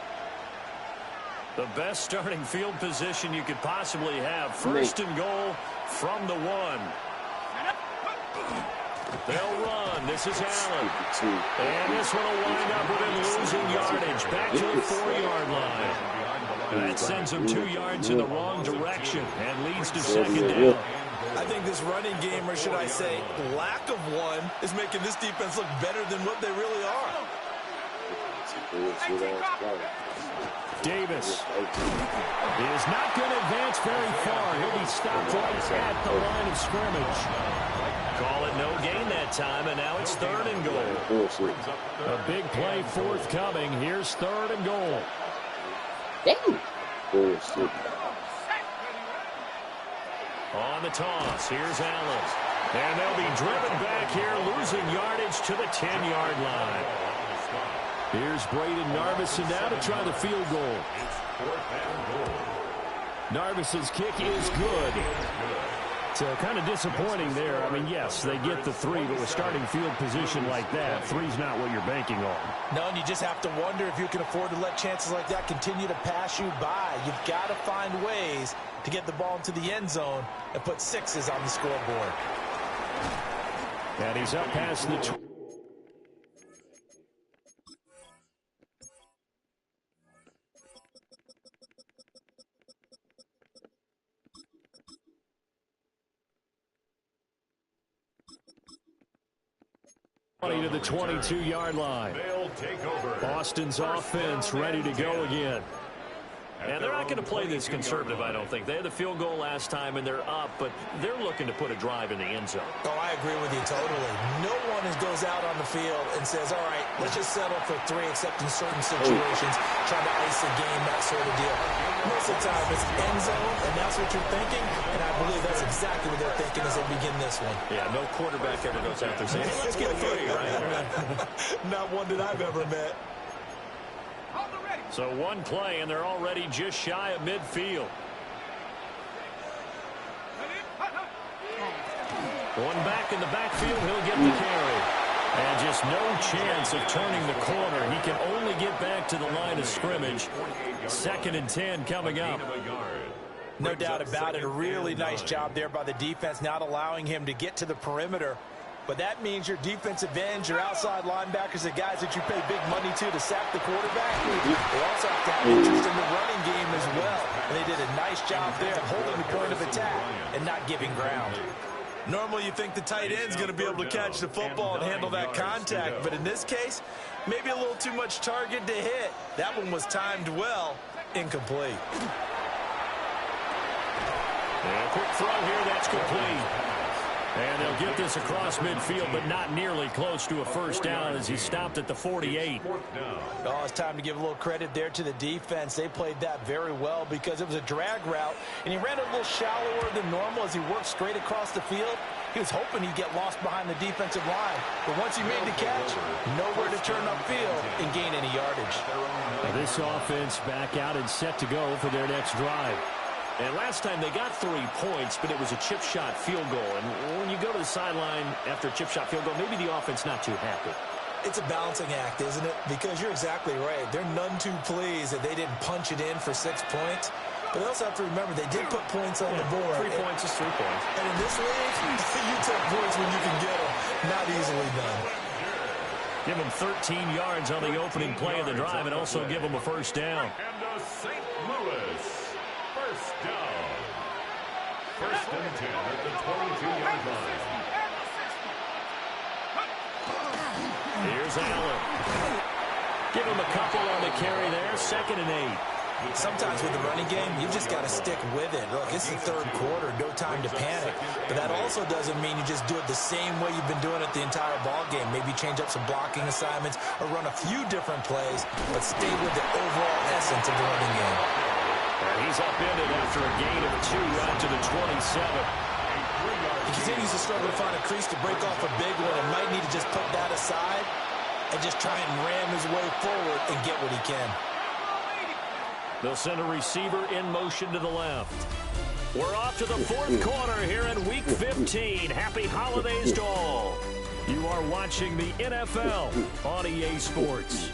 The best starting field position you could possibly have. 1st and goal from the 1. They'll run. This is Allen. And this one will wind up with him losing yardage. Back to the 4-yard line. That sends him 2 yards in the wrong direction and leads to 2nd down. I think this running game, or should I say lack of one, is making this defense look better than what they really are. Davis is not going to advance very far. He'll be stopped right at the line of scrimmage. Call it no gain that time, and now it's 3rd and goal. A big play forthcoming. Here's 3rd and goal. On the toss, here's Allen. And they'll be driven back here, losing yardage to the 10-yard line. Here's Braden Narvison now to try the field goal. It's 4th and goal. Narvison's kick is good. So kind of disappointing there. I mean, yes, they get the 3, but with starting field position like that, 3's not what you're banking on. No, and you just have to wonder if you can afford to let chances like that continue to pass you by. You've got to find ways to get the ball into the end zone and put 6s on the scoreboard. And he's up past the 20. To the 22-yard line. They'll take over. Austin's offense ready to go again. And they're not going to play this conservative, I don't think. They had the field goal last time, and they're up, but they're looking to put a drive in the end zone. Oh, I agree with you totally. No one goes out on the field and says, all right, let's just settle for 3, except in certain situations, trying to ice the game, that sort of deal. Most of the time, it's end zone, and that's what you're thinking, and I believe that's exactly what they're thinking as they begin this one. Yeah, no quarterback ever goes out there saying, hey, let's get 3, right? Not one that I've ever met. So one play, and they're already just shy of midfield. One back in the backfield, he'll get the carry. And just no chance of turning the corner. He can only get back to the line of scrimmage. 2nd and 10 coming up. No doubt about it. A really nice job there by the defense, not allowing him to get to the perimeter. But that means your defensive ends, your outside linebackers, the guys that you pay big money to sack the quarterback, they also have to have interest in the running game as well. And they did a nice job there holding the point of attack and not giving ground. Normally you think the tight end's going to be able to catch the football and handle that contact. But in this case, maybe a little too much target to hit. That one was timed well. Incomplete. And a quick throw here, that's complete. And they'll get this across midfield, but not nearly close to a first down as he stopped at the 48. Oh, it's time to give a little credit there to the defense. They played that very well because it was a drag route, and he ran a little shallower than normal as he worked straight across the field. He was hoping he'd get lost behind the defensive line. But once he made the catch, nowhere to turn upfield and gain any yardage. This offense back out and set to go for their next drive. And last time they got 3 points, but it was a chip shot field goal. And when you go to the sideline after a chip shot field goal, maybe the offense not too happy. It's a balancing act, isn't it? Because you're exactly right. They're none too pleased that they didn't punch it in for 6 points. But they also have to remember they did put points on the board. 3 points is 3 points. And in this league, you take points when you can get them. Not easily done. Give them 13 yards on the opening play of the drive and also give them a first down. And the St. Louis first down. 1st and 10 at the 22-yard line. Here's Allen. Give him a couple on the carry there. 2nd and 8. Sometimes with the running game, you've just got to stick with it. Look, it's the 3rd quarter, no time to panic. But that also doesn't mean you just do it the same way you've been doing it the entire ball game. Maybe change up some blocking assignments or run a few different plays, but stay with the overall essence of the running game. And he's upended after a gain of 2 right to the 27. He continues to struggle to find a crease to break off a big one and might need to just put that aside and just try and ram his way forward and get what he can. They'll send a receiver in motion to the left. We're off to the 4th quarter here in Week 15. Happy holidays to all. You are watching the NFL on EA Sports.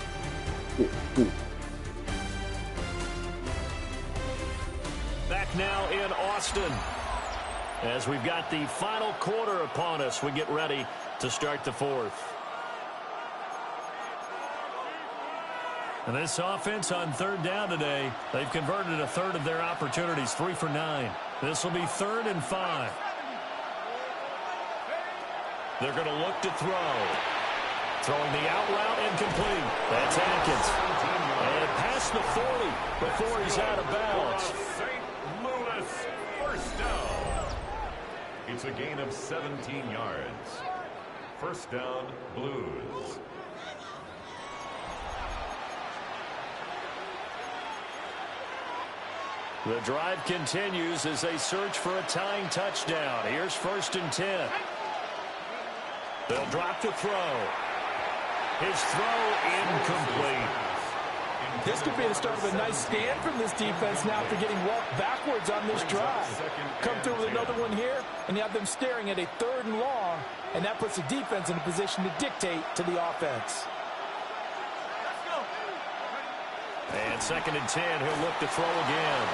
Back now in Austin as we've got the final quarter upon us. We get ready to start the 4th. And this offense on 3rd down today, they've converted a 1/3 of their opportunities, 3 for 9. This will be 3rd and 5. They're going to look to throw. Throwing the out route incomplete. That's Atkins. And past the 40 before he's out of bounds. St. Louis first down. It's a gain of 17 yards. First down, Blues. The drive continues as they search for a tying touchdown. Here's 1st and 10. They'll drop to throw. His throw incomplete. This could be the start of a nice stand from this defense now after getting walked backwards on this drive. Come through with another one here, and you have them staring at a 3rd and long, and that puts the defense in a position to dictate to the offense. And 2nd and 10, he'll look to throw again.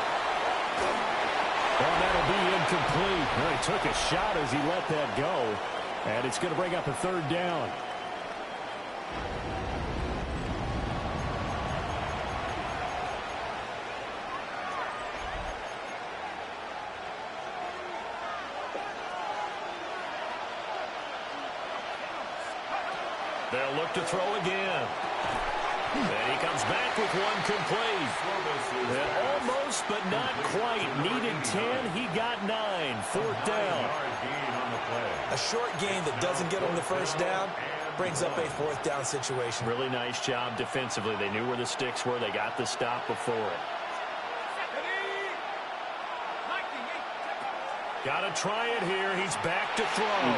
Well, that'll be incomplete. Well, he took a shot as he let that go, and it's going to bring up a 3rd down. They'll look to throw again. And he comes back with one complete. And almost, but not quite. Needed 10. He got 9. 4th down. A short gain that doesn't get on the 1st down brings up a 4th down situation. Really nice job defensively. They knew where the sticks were. They got the stop before it. Got to try it here. He's back to throw.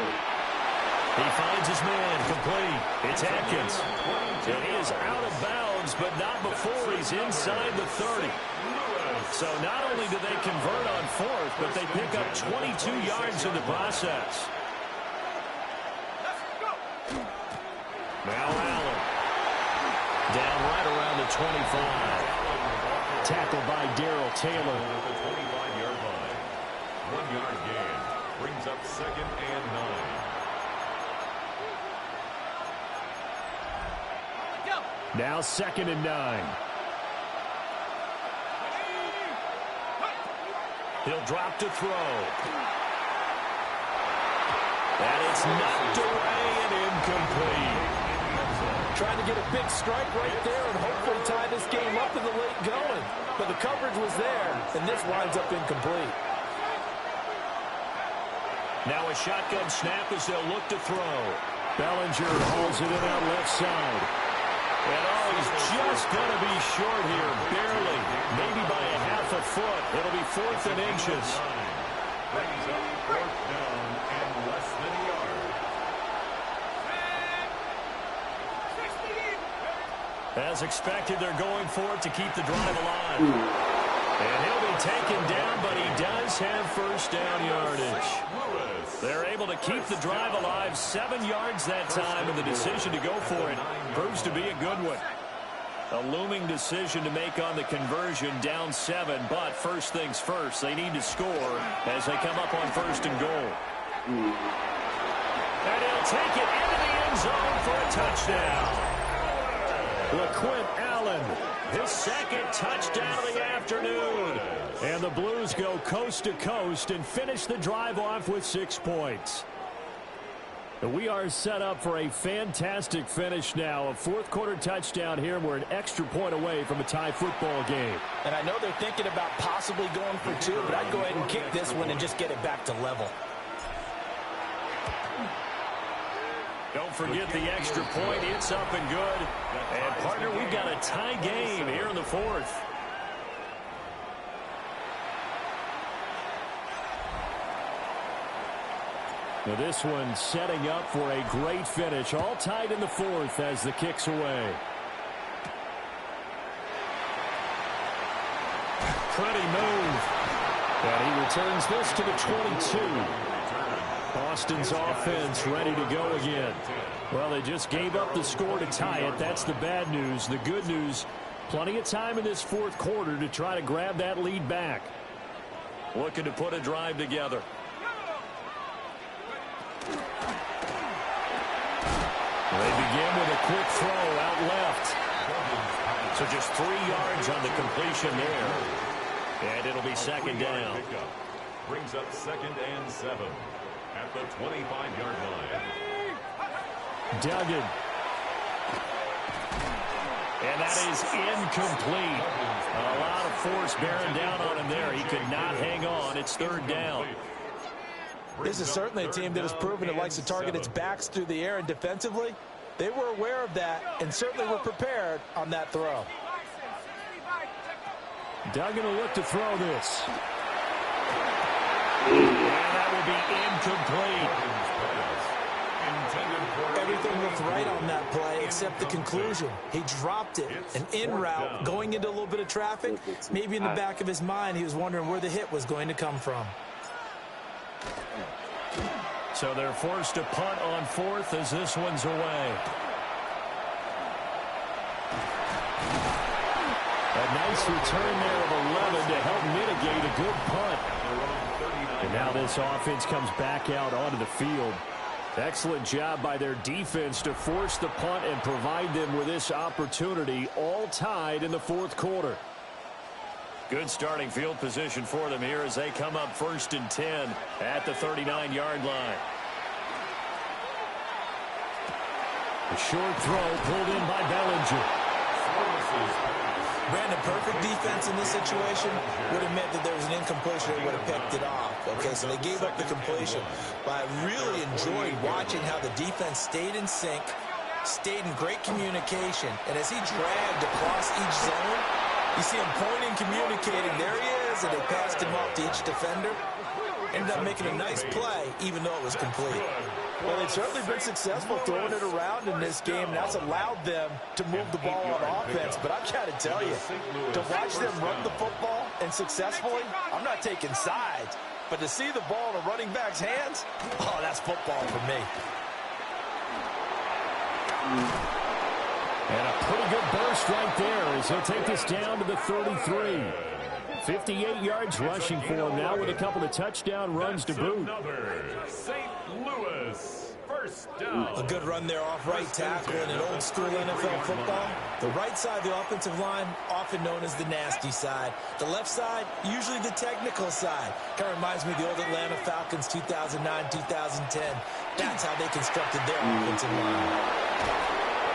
He finds his man, complete. It's Atkins. And he is out of bounds, but not before he's inside the 30. So not only do they convert on 4th, but they pick up 22 yards in the process. Now Allen. Down right around the 25. Tackled by Darrell Taylor. At the 25-yard line. 1-yard gain. Brings up 2nd and 9. Now 2nd and 9. He'll drop to throw. And it's knocked away and incomplete. Trying to get a big strike right there and hopefully tie this game up in the late going. But the coverage was there, and this winds up incomplete. Now a shotgun snap as they'll look to throw. Bellinger hauls it in out left side. And oh, he's just going to be short here, barely, maybe by a half a foot. It'll be 4th and inches. Brings up 4th down and less than a yard. As expected, they're going for it to keep the drive alive. And he'll be taken down, but he does have 1st down yardage. They're able to keep the drive alive, 7 yards that time, and the decision to go for it proves to be a good one. A looming decision to make on the conversion, down 7, but first things first, they need to score as they come up on 1st and goal. And he'll take it into the end zone for a touchdown. LaQuint Allen, his 2nd touchdown of the afternoon. And the Blues go coast to coast and finish the drive off with 6 points. We are set up for a fantastic finish now. A 4th quarter touchdown here. We're an extra point away from a tie football game. And I know they're thinking about possibly going for 2, but I'd go ahead and kick this one and just get it back to level. Don't forget the extra point. It's up and good. And, partner, we've got a tie game here in the 4th. Now this one setting up for a great finish. All tied in the 4th as the kick's away. Pretty move. And he returns this to the 22. Austin's offense ready to go again. Well, they just gave up the score to tie it. That's the bad news. The good news, plenty of time in this 4th quarter to try to grab that lead back. Looking to put a drive together. They begin with a quick throw out left. So just 3 yards on the completion there. And it'll be 2nd down. Brings up 2nd and 7 at the 25-yard line. Duggan. And that is incomplete. A lot of force bearing down on him there. He could not hang on. It's 3rd down. This is certainly a team that has proven it likes to target its backs through the air, and defensively, they were aware of that and certainly were prepared on that throw. Duggan will look to throw this. And that will be incomplete. Intended Everything looked right on that play except the conclusion. He dropped it, an in route, going into a little bit of traffic. Maybe in the back of his mind, he was wondering where the hit was going to come from. So they're forced to punt on fourth as this one's away. A nice return there of 11 to help mitigate a good punt. And now this offense comes back out onto the field. Excellent job by their defense to force the punt and provide them with this opportunity, all tied in the fourth quarter. Good starting field position for them here as they come up 1st and 10 at the 39-yard line. A short throw pulled in by Bellinger. Brandon, perfect defense in this situation would have meant that there was an incompletion. They would have picked it off. Okay, so they gave up the completion. But I really enjoyed watching how the defense stayed in sync, stayed in great communication. And as he dragged across each zone, you see him pointing, communicating. There he is, and they passed him off to each defender. Ended up making a nice play, even though it was complete. Well, they've certainly been successful throwing it around in this game, and that's allowed them to move the ball on offense. But I've got to tell you, to watch them run the football and successfully, I'm not taking sides, but to see the ball in a running back's hands, oh, that's football for me. And a pretty good burst right there as he'll take this down to the 33. 58 yards rushing for him now with a couple of touchdown runs to boot. St. Louis, first down. A good run there off right tackle in an old school NFL football. The right side of the offensive line, often known as the nasty side. The left side, usually the technical side. Kind of reminds me of the old Atlanta Falcons 2009-2010. That's how they constructed their offensive line.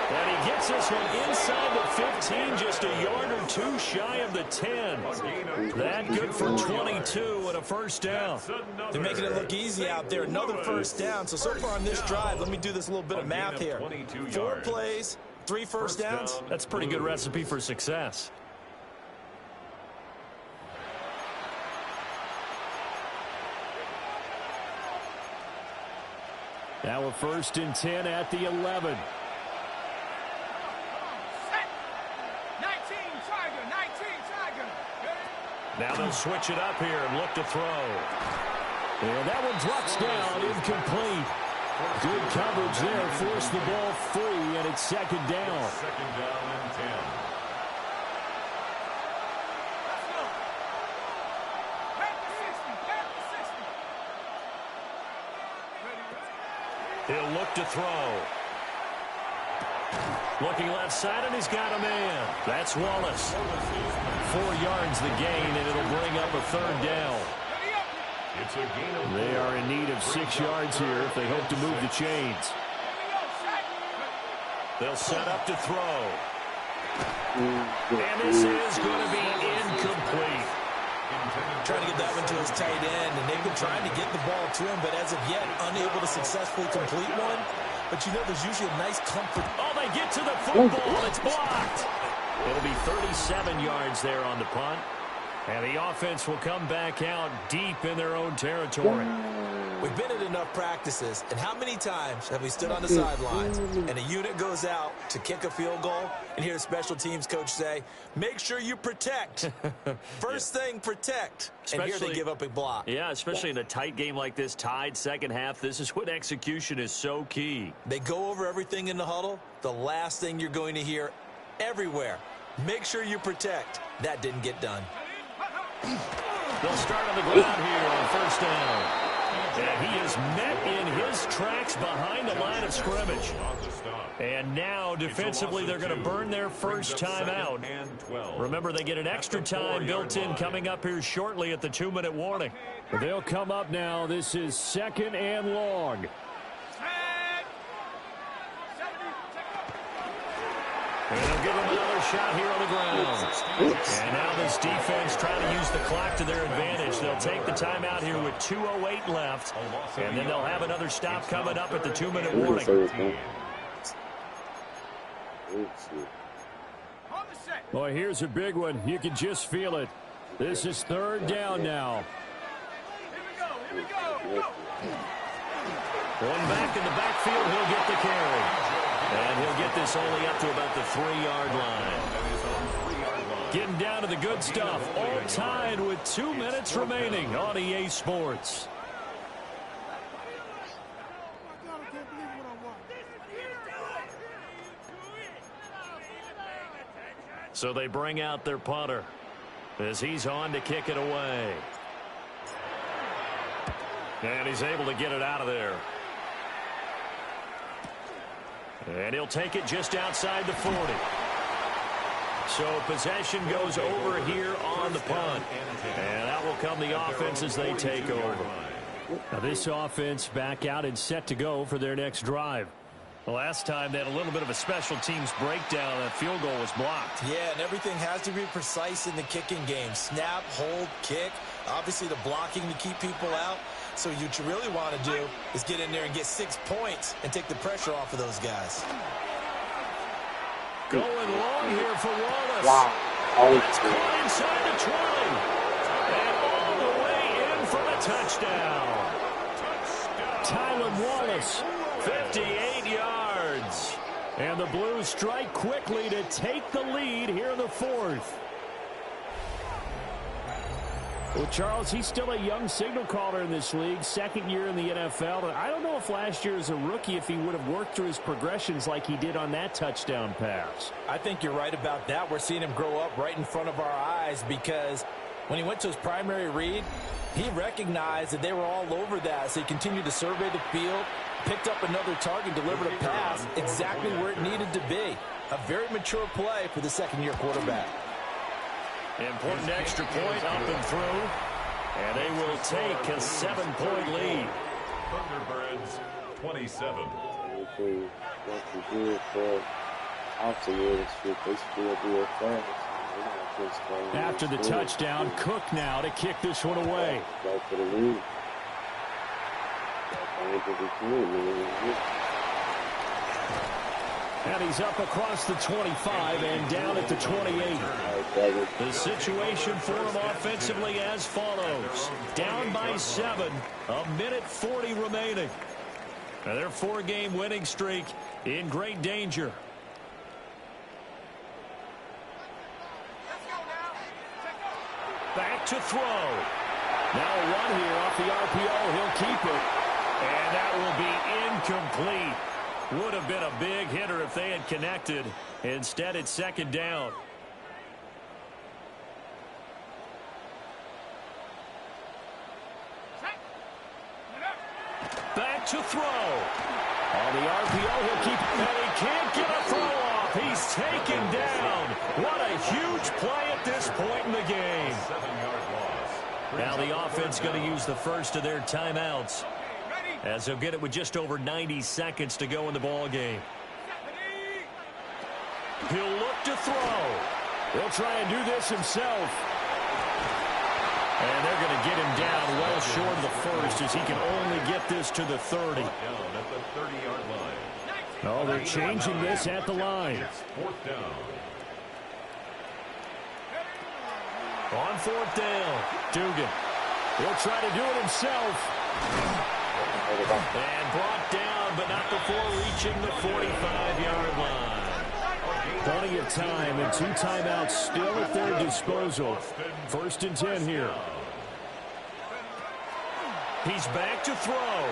And he gets this one inside the 15, just a yard or two shy of the 10. That good for 22 and a first down. They're making it look easy out there. Another first down. So far on this drive, let me do this little bit of math here. 4 plays, 3 first downs. That's a pretty good recipe for success. Now a 1st and 10 at the 11. Now they'll switch it up here and look to throw. And that one drops down, incomplete. Good coverage there, forced the ball free, and it's 2nd down. 2nd down and 10. He'll look to throw. Looking left side, and he's got a man. That's Wallace. 4 yards the gain, and it'll bring up a 3rd down. It's a gain of 4. They are in need of 6 yards here if they hope to move the chains. They'll set up to throw. And this is going to be incomplete. Trying to get that one to his tight end, and they've been trying to get the ball to him, but as of yet, unable to successfully complete one. But you know, there's usually a nice comfort. Oh, they get to the football. It's blocked. It'll be 37 yards there on the punt. And the offense will come back out deep in their own territory. We've been at enough practices, and how many times have we stood on the sidelines and a unit goes out to kick a field goal and hear the special teams coach say, make sure you protect. First thing, protect. And here they give up a block. Yeah, especially in a tight game like this, tied second half, this is when execution is so key. They go over everything in the huddle. The last thing you're going to hear everywhere, make sure you protect. That didn't get done. They'll start on the ground here on 1st down. And he is met in his tracks behind the line of scrimmage. And now, defensively, they're going to burn their first time out. Remember, they get an extra time built in coming up here shortly at the 2-minute warning. They'll come up now. This is 2nd and long. And they'll give him another shot here on the ground. And now this defense trying to use the clock to their advantage. They'll take the timeout here with 2:08 left. And then they'll have another stop coming up at the 2-minute warning. Boy, here's a big one. You can just feel it. This is 3rd down now. One back in the backfield, he'll get the carry. And he'll get this only up to about the 3-yard line. Getting down to the good stuff. All tied with 2 minutes remaining on EA Sports. So they bring out their punter as he's on to kick it away. And he's able to get it out of there. And he'll take it just outside the 40. So possession goes over here on the punt. And that will come the offense as they take over. Now this offense back out and set to go for their next drive. The last time they had a little bit of a special teams breakdown. That field goal was blocked. Yeah, and everything has to be precise in the kicking game. Snap, hold, kick. Obviously the blocking to keep people out. So what you really want to do is get in there and get 6 points and take the pressure off of those guys. Going long here for Wallace. Wow. It's caught inside the 20. And all the way in for a touchdown. Tylan Wallace, 58 yards. And the Blues strike quickly to take the lead here in the 4th. Well, Charles, he's still a young signal caller in this league, 2nd year in the NFL. And I don't know if last year as a rookie, if he would have worked through his progressions like he did on that touchdown pass. I think you're right about that. We're seeing him grow up right in front of our eyes because when he went to his primary read, he recognized that they were all over that. So he continued to survey the field, picked up another target, delivered a pass exactly where it needed to be. A very mature play for the 2nd-year quarterback. Important extra point up and through. And they will take a 7-point lead. Thunderbirds 27. After the touchdown, Cook now to kick this one away. And he's up across the 25 and down at the 28. The situation for him offensively as follows. Down by 7, 1:40 remaining. Now their 4-game winning streak in great danger. Back to throw. Now a run here off the RPO. He'll keep it. And that will be incomplete. Would have been a big hitter if they had connected. Instead, it's 2nd down. Back to throw. On the RPO, he'll keep it. And he can't get a throw off. He's taken down. What a huge play at this point in the game. 7-yard loss. Now the offense going to use the first of their timeouts, as they'll get it with just over 90 seconds to go in the ball game. He'll look to throw. He'll try and do this himself. And they're going to get him down well short of the first, as he can only get this to the 30. Down at the 30-yard line. Oh, they're changing this at the line. It's 4th down. On 4th down, Dugan. He'll try to do it himself. And brought down, but not before reaching the 45-yard line. Plenty of time and 2 timeouts still at their disposal. 1st and 10 here. He's back to throw.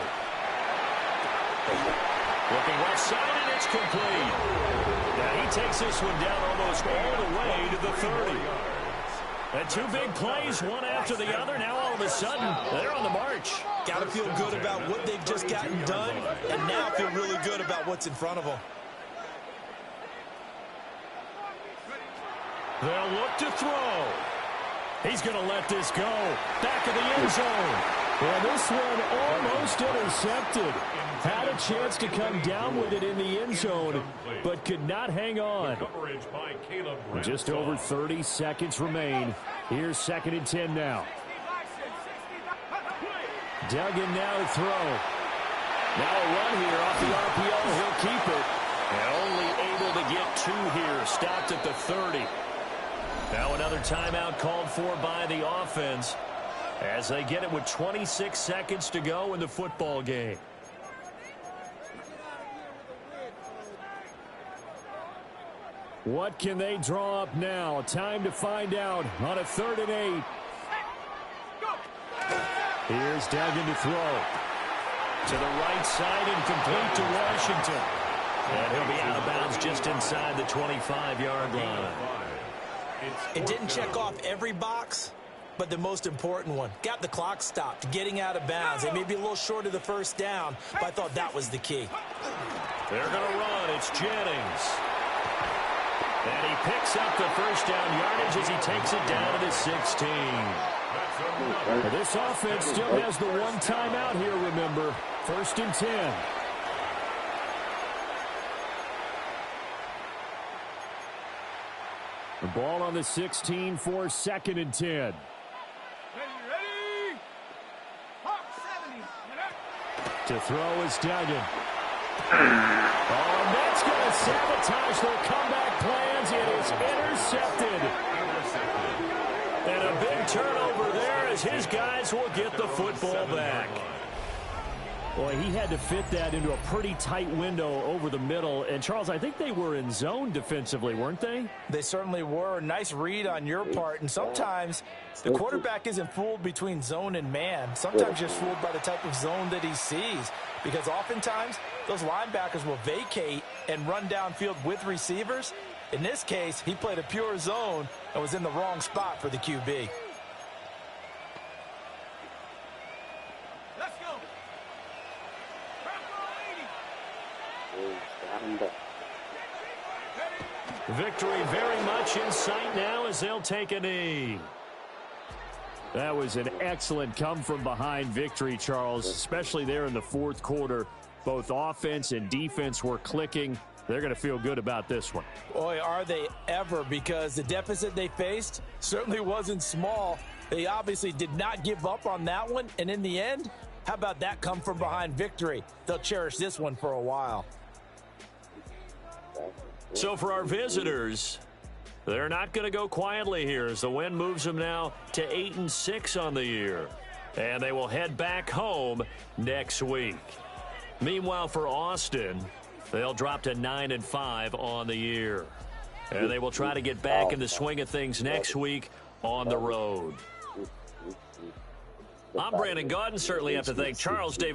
Looking left side, and it's complete. Now he takes this one down almost all the way to the 30. And 2 big plays, one after the other. Now all of a sudden, they're on the march. Got to feel good about what they've just gotten done, and now feel really good about what's in front of them. They'll look to throw. He's going to let this go. Back of the end zone. And this one almost intercepted. Had a chance to come down with it in the end zone, but could not hang on. Just over 30 seconds remain. Here's 2nd and 10 now. Duggan now to throw. Now a run here off the RPO. He'll keep it. And only able to get 2 here. Stopped at the 30. Now another timeout called for by the offense, as they get it with 26 seconds to go in the football game. What can they draw up now? Time to find out on a 3rd and 8. Here's Duggan to throw. To the right side and complete to Washington. And he'll be out of bounds just inside the 25-yard line. It didn't check off every box, but the most important one. Got the clock stopped, getting out of bounds. They may be a little short of the first down, but I thought that was the key. They're going to run. It's Jennings. And he picks up the first down yardage as he takes it down to the 16. This offense still has the one timeout here, remember. 1st and 10. The ball on the 16 for 2nd and 10. Ready? Hawk 70. To throw is Duggan. Oh, and that's going to sabotage their comeback plans. It is intercepted. And a big turnover there as his guys will get the football back. Boy, he had to fit that into a pretty tight window over the middle. And, Charles, I think they were in zone defensively, weren't they? They certainly were. Nice read on your part. And sometimes the quarterback isn't fooled between zone and man. Sometimes just fooled by the type of zone that he sees. Because oftentimes those linebackers will vacate and run downfield with receivers. In this case, he played a pure zone and was in the wrong spot for the QB. Let's go. Victory very much in sight now as they'll take a knee. That was an excellent come-from-behind victory, Charles, especially there in the 4th quarter. Both offense and defense were clicking. They're going to feel good about this one. Boy, are they ever, because the deficit they faced certainly wasn't small. They obviously did not give up on that one, and in the end, how about that come-from-behind victory? They'll cherish this one for a while. So for our visitors, they're not going to go quietly here as the win moves them now to 8-6 on the year. And they will head back home next week. Meanwhile, for Austin, they'll drop to 9-5 on the year. And they will try to get back in the swing of things next week on the road. I'm Brandon Gaudin. Certainly have to thank Charles Davis.